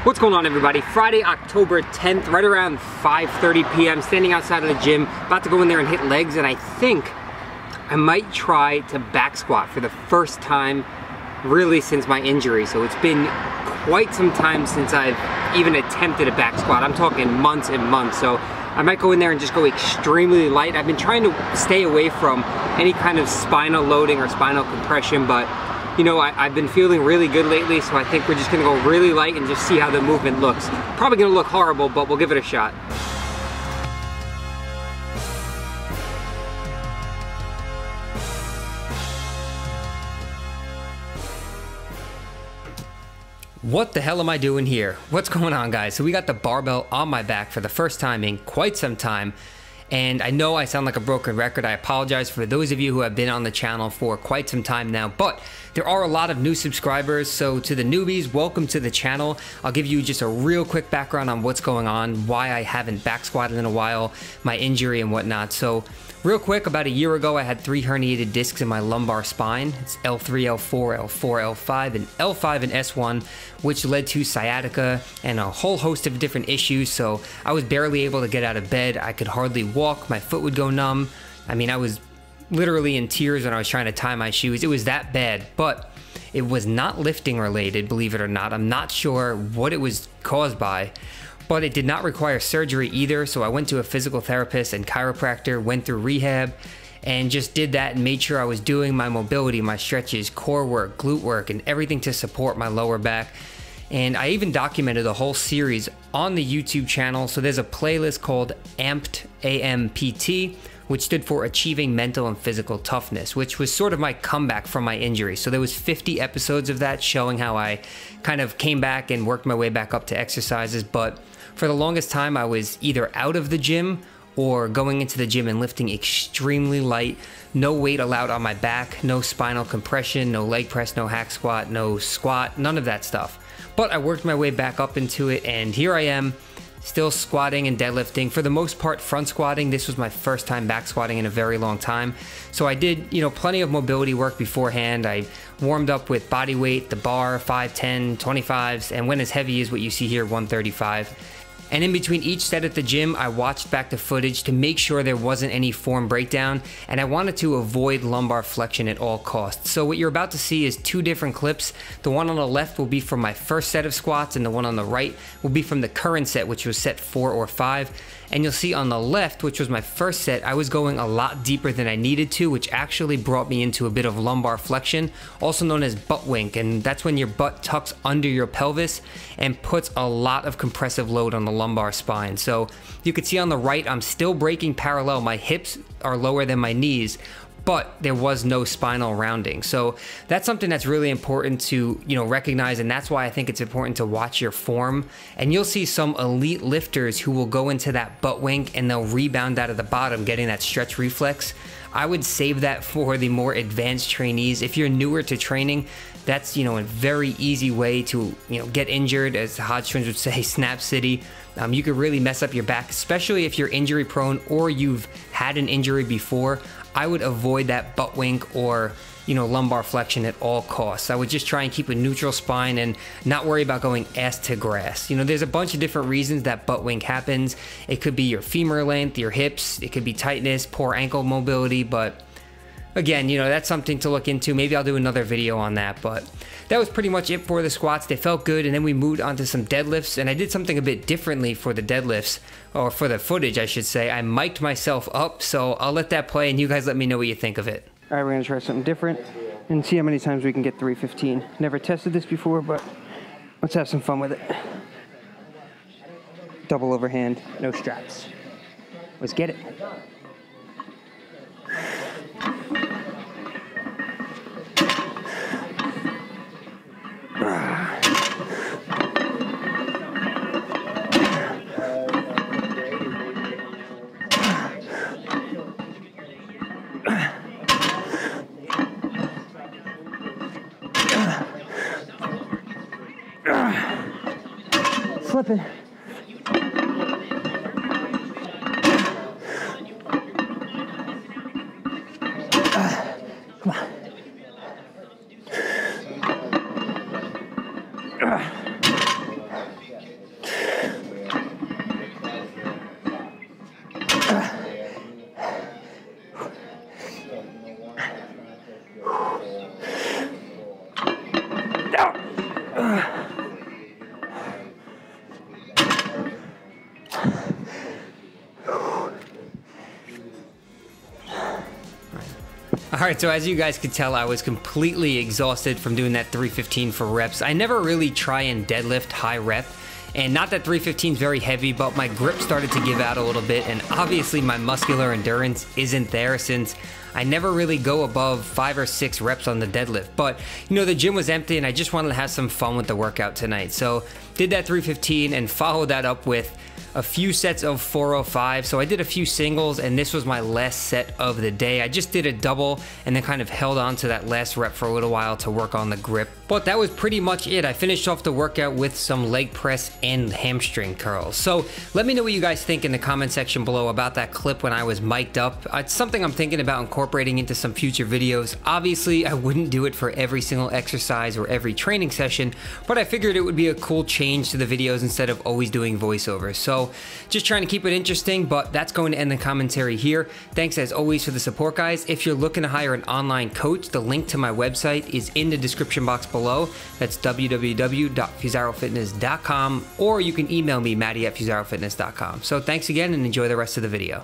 What's going on, everybody? Friday, October 10th, right around 5:30 p.m. Standing outside of the gym, about to go in there and hit legs, and I think I might try to back squat for the first time really since my injury. So it's been quite some time since I've even attempted a back squat. I'm talking months and months. So I might go in there and just go extremely light. I've been trying to stay away from any kind of spinal loading or spinal compression, but you know, I've been feeling really good lately, so I think we're just gonna go really light and just see how the movement looks. Probably gonna look horrible, but we'll give it a shot. What the hell am I doing here? What's going on, guys? So we got the barbell on my back for the first time in quite some time. And I know I sound like a broken record. I apologize for those of you who have been on the channel for quite some time now, but there are a lot of new subscribers. So to the newbies, welcome to the channel. I'll give you just a real quick background on what's going on, why I haven't back squatted in a while, my injury and whatnot. So real quick, about a year ago, I had 3 herniated discs in my lumbar spine. It's L3, L4, L4, L5, and L5 and S1, which led to sciatica and a whole host of different issues. So I was barely able to get out of bed. I could hardly walk. My foot would go numb. I mean, I was literally in tears when I was trying to tie my shoes. It was that bad, but it was not lifting related, believe it or not. I'm not sure what it was caused by, but it did not require surgery either. So I went to a physical therapist and chiropractor, went through rehab, and just did that and made sure I was doing my mobility, my stretches, core work, glute work, and everything to support my lower back. And I even documented a whole series on the YouTube channel. So there's a playlist called AMPT, AMPT, which stood for Achieving Mental and Physical Toughness, which was sort of my comeback from my injury. So there was 50 episodes of that showing how I kind of came back and worked my way back up to exercises. But for the longest time, I was either out of the gym or going into the gym and lifting extremely light, no weight allowed on my back, no spinal compression, no leg press, no hack squat, no squat, none of that stuff. But I worked my way back up into it, and here I am, still squatting and deadlifting. For the most part, front squatting. This was my first time back squatting in a very long time. So I did, you know, plenty of mobility work beforehand. I warmed up with body weight, the bar, 5, 10, 25s, and went as heavy as what you see here, 135. And in between each set at the gym, I watched back the footage to make sure there wasn't any form breakdown, and I wanted to avoid lumbar flexion at all costs. So what you're about to see is 2 different clips. The one on the left will be from my first set of squats, and the one on the right will be from the current set, which was set 4 or 5. And you'll see on the left, which was my first set, I was going a lot deeper than I needed to, which actually brought me into a bit of lumbar flexion, also known as butt wink. And that's when your butt tucks under your pelvis and puts a lot of compressive load on the lumbar spine. So you can see on the right, I'm still breaking parallel. My hips are lower than my knees, but there was no spinal rounding. So that's something that's really important to, you know, recognize, and that's why I think it's important to watch your form. And you'll see some elite lifters who will go into that butt wink and they'll rebound out of the bottom, getting that stretch reflex. I would save that for the more advanced trainees. If you're newer to training, that's, you know, a very easy way to, you know, get injured, as the Hodge twins would say, snap city. You could really mess up your back, especially if you're injury prone or you've had an injury before. I would avoid that butt wink or, you know, lumbar flexion at all costs. I would just try and keep a neutral spine and not worry about going ass to grass. You know, there's a bunch of different reasons that butt wink happens. It could be your femur length, your hips, it could be tightness, poor ankle mobility, but again, you know, that's something to look into. Maybe I'll do another video on that, but that was pretty much it for the squats. They felt good, and then we moved on to some deadlifts, and I did something a bit differently for the deadlifts, or for the footage, I should say. I mic'd myself up, so I'll let that play, and you guys let me know what you think of it. All right, we're gonna try something different and see how many times we can get 315. Never tested this before, but let's have some fun with it. Double overhand, no straps. Let's get it. Slipping. Come on. All right, so as you guys could tell, I was completely exhausted from doing that 315 for reps. I never really try and deadlift high rep, and not that 315 is very heavy, but my grip started to give out a little bit, and obviously my muscular endurance isn't there since I never really go above 5 or 6 reps on the deadlift. But you know, the gym was empty and I just wanted to have some fun with the workout tonight. So did that 315 and followed that up with a few sets of 405. So I did a few singles and this was my last set of the day. I just did a double and then kind of held on to that last rep for a little while to work on the grip. But that was pretty much it. I finished off the workout with some leg press and hamstring curls. So let me know what you guys think in the comment section below about that clip when I was mic'd up. It's something I'm thinking about incorporating into some future videos. Obviously, I wouldn't do it for every single exercise or every training session, but I figured it would be a cool change to the videos instead of always doing voiceovers. So just trying to keep it interesting, but that's going to end the commentary here. Thanks as always for the support, guys. If you're looking to hire an online coach, the link to my website is in the description box below. That's www.fusarofitness.com, or you can email me, Matty@fusarofitness.com. So thanks again and enjoy the rest of the video.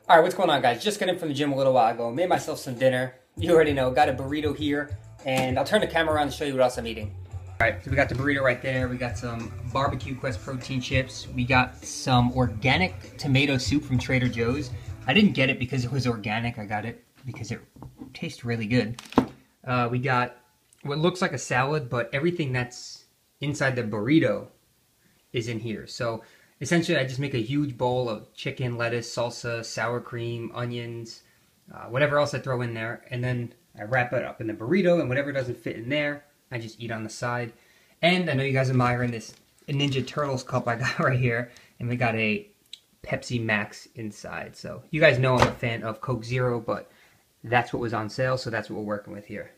All right, what's going on, guys? Just got in from the gym a little while ago. Made myself some dinner. You already know, got a burrito here, and I'll turn the camera around and show you what else I'm eating. All right, so we got the burrito right there. We got some Barbecue Quest protein chips. We got some organic tomato soup from Trader Joe's. I didn't get it because it was organic. I got it because it tastes really good. We got what looks like a salad, but everything that's inside the burrito is in here. So essentially, I just make a huge bowl of chicken, lettuce, salsa, sour cream, onions, whatever else I throw in there, and then I wrap it up in the burrito, and whatever doesn't fit in there, I just eat on the side. And I know you guys are admiring this Ninja Turtles cup I got right here, and we got a Pepsi Max inside. So you guys know I'm a fan of Coke Zero, but that's what was on sale, so that's what we're working with here.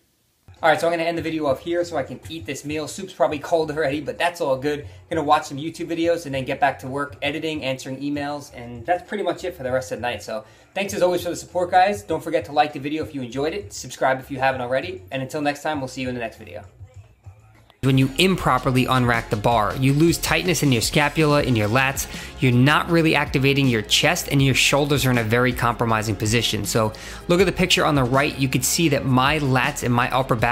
All right, so I'm gonna end the video off here so I can eat this meal. Soup's probably cold already, but that's all good. Gonna watch some YouTube videos and then get back to work, editing, answering emails, and that's pretty much it for the rest of the night. So thanks as always for the support, guys. Don't forget to like the video if you enjoyed it, subscribe if you haven't already, and until next time, we'll see you in the next video. When you improperly unrack the bar, you lose tightness in your scapula, in your lats, you're not really activating your chest, and your shoulders are in a very compromising position. So look at the picture on the right, you can see that my lats and my upper back